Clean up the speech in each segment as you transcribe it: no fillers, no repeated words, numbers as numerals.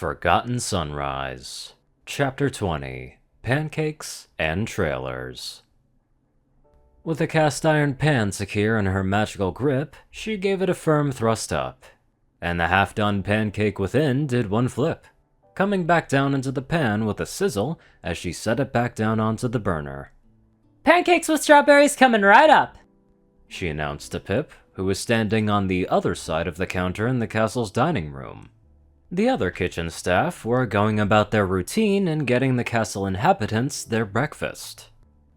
Forgotten Sunrise, Chapter 20, Pancakes and Trailers. With a cast iron pan secure in her magical grip, she gave it a firm thrust up, and the half-done pancake within did one flip, coming back down into the pan with a sizzle as she set it back down onto the burner. "Pancakes with strawberries coming right up," she announced to Pip, who was standing on the other side of the counter in the castle's dining room. The other kitchen staff were going about their routine and getting the castle inhabitants their breakfast.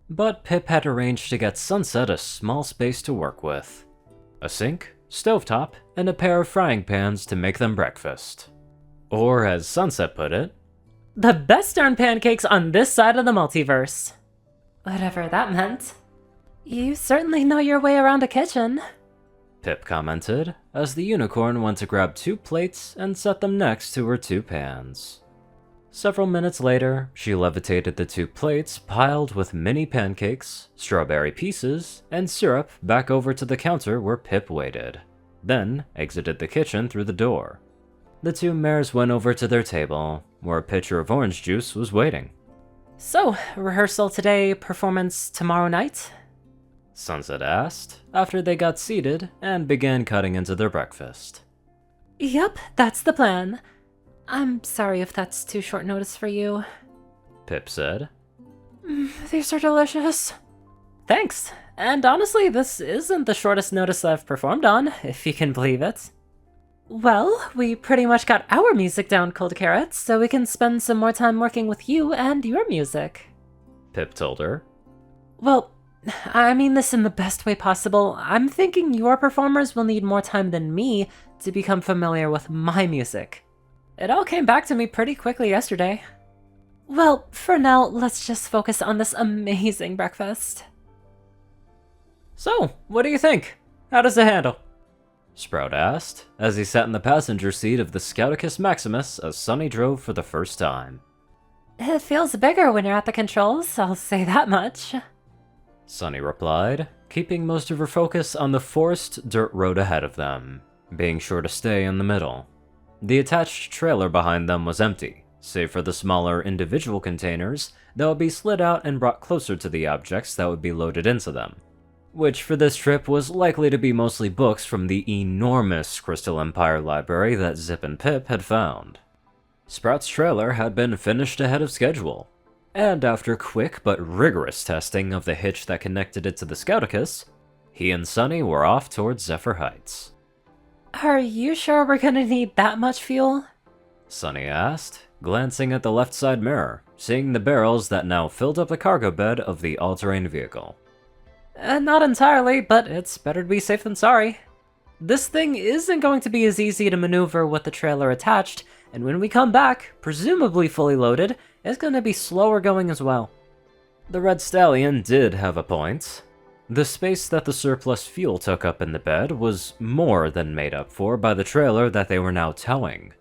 But Pip had arranged to get Sunset a small space to work with. A sink, stovetop, and a pair of frying pans to make them breakfast. Or as Sunset put it, "The best darn pancakes on this side of the multiverse." Whatever that meant. "You certainly know your way around a kitchen," Pip commented, as the unicorn went to grab 2 plates and set them next to her 2 pans. Several minutes later, she levitated the 2 plates piled with mini pancakes, strawberry pieces, and syrup back over to the counter where Pip waited, then exited the kitchen through the door. The 2 mares went over to their table, where a pitcher of orange juice was waiting. "So, rehearsal today, performance tomorrow night?" Sunset asked, after they got seated and began cutting into their breakfast. "Yep, that's the plan. I'm sorry if that's too short notice for you," Pip said. "These are delicious." "Thanks. And honestly, this isn't the shortest notice I've performed on, if you can believe it." "Well, we pretty much got our music down, Cold Carrot, so we can spend some more time working with you and your music," Pip told her. "Well, I mean this in the best way possible. I'm thinking your performers will need more time than me to become familiar with my music. It all came back to me pretty quickly yesterday. Well, for now, let's just focus on this amazing breakfast." "So, what do you think? How does it handle?" Sprout asked, as he sat in the passenger seat of the Scouticus Maximus as Sunny drove for the first time. "It feels bigger when you're at the controls, I'll say that much," Sunny replied, keeping most of her focus on the forest dirt road ahead of them, being sure to stay in the middle. The attached trailer behind them was empty, save for the smaller individual containers that would be slid out and brought closer to the objects that would be loaded into them, which for this trip was likely to be mostly books from the enormous Crystal Empire library that Zip and Pip had found. Sprout's trailer had been finished ahead of schedule, and after quick but rigorous testing of the hitch that connected it to the Scouticus, he and Sunny were off towards Zephyr Heights. "Are you sure we're gonna need that much fuel?" Sunny asked, glancing at the left side mirror, seeing the barrels that now filled up the cargo bed of the all-terrain vehicle. Not entirely, but it's better to be safe than sorry. This thing isn't going to be as easy to maneuver with the trailer attached, and when we come back, presumably fully loaded, it's going to be slower going as well." The Red Stallion did have a point. The space that the surplus fuel took up in the bed was more than made up for by the trailer that they were now towing.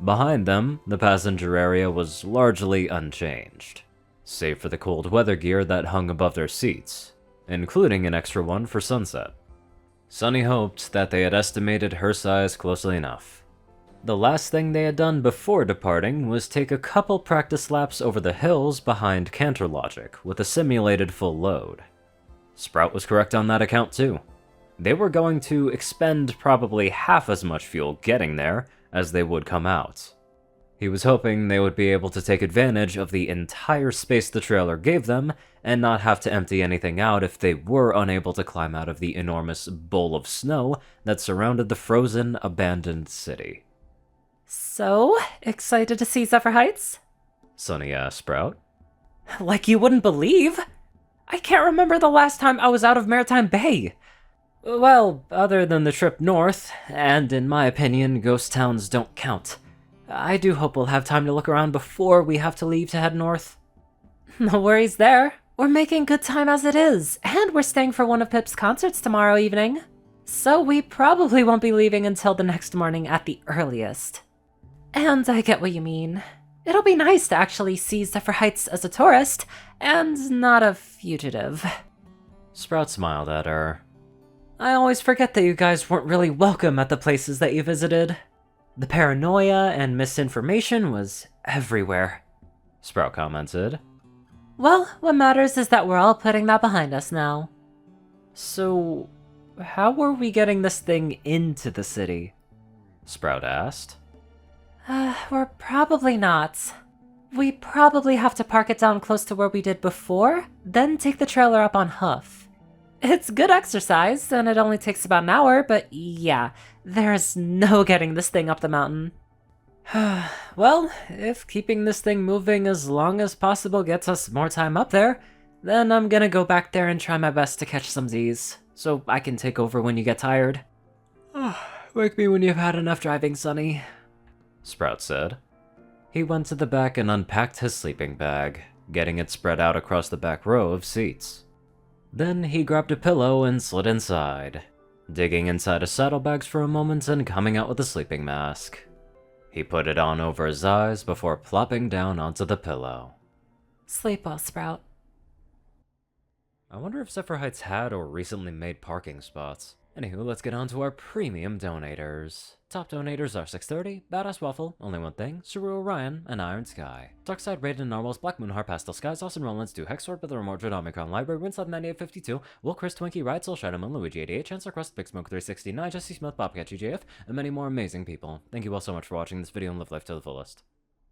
Behind them, the passenger area was largely unchanged, save for the cold weather gear that hung above their seats, including an extra one for Sunset. Sunny hoped that they had estimated her size closely enough. The last thing they had done before departing was take a couple practice laps over the hills behind Cantor Logic with a simulated full load. Sprout was correct on that account too. They were going to expend probably half as much fuel getting there as they would come out. He was hoping they would be able to take advantage of the entire space the trailer gave them and not have to empty anything out if they were unable to climb out of the enormous bowl of snow that surrounded the frozen, abandoned city. "So, excited to see Zephyr Heights?" Sunny asked Sprout. "Like you wouldn't believe? I can't remember the last time I was out of Maritime Bay. Well, other than the trip north, and in my opinion, ghost towns don't count. I do hope we'll have time to look around before we have to leave to head north." "No worries there. We're making good time as it is, and we're staying for one of Pip's concerts tomorrow evening. So we probably won't be leaving until the next morning at the earliest. And I get what you mean. It'll be nice to actually see Zephyr Heights as a tourist, and not a fugitive." Sprout smiled at her. "I always forget that you guys weren't really welcome at the places that you visited." The paranoia and misinformation was everywhere. Sprout commented. Well, what matters is that we're all putting that behind us now. So, how are we getting this thing into the city? Sprout asked. We're probably not. We probably have to park it down close to where we did before, then take the trailer up on hoof. It's good exercise, and it only takes about an hour, but yeah, there's no getting this thing up the mountain. Well, if keeping this thing moving as long as possible gets us more time up there, then I'm gonna go back there and try my best to catch some Z's, so I can take over when you get tired. Wake me when you've had enough driving, Sonny. Sprout said. He went to the back and unpacked his sleeping bag, getting it spread out across the back row of seats. Then he grabbed a pillow and slid inside, digging inside his saddlebags for a moment and coming out with a sleeping mask. He put it on over his eyes before plopping down onto the pillow. Sleep well, Sprout. I wonder if Zephyr Heights had or recently made parking spots. Anywho, let's get on to our premium donators. Top donators are 630, BadassWaffle, Only One Thing, Ceru, Orion, and IronSky. Darkside, Rayden, Narwhals, Blackmoonheart, Pastel, Skies, Austin, Rolan, Stu, Hexword, Brother, Mordred, Omicron, Lyrae, Winslab 9852, Will, Chris, Twinkie, Riot, Soul, Shadowman, Luigi 88, Chancellor Crust, Big Smoke 369, Jesse Smith, Bobcat, GJF, and many more amazing people. Thank you all so much for watching this video and live life to the fullest.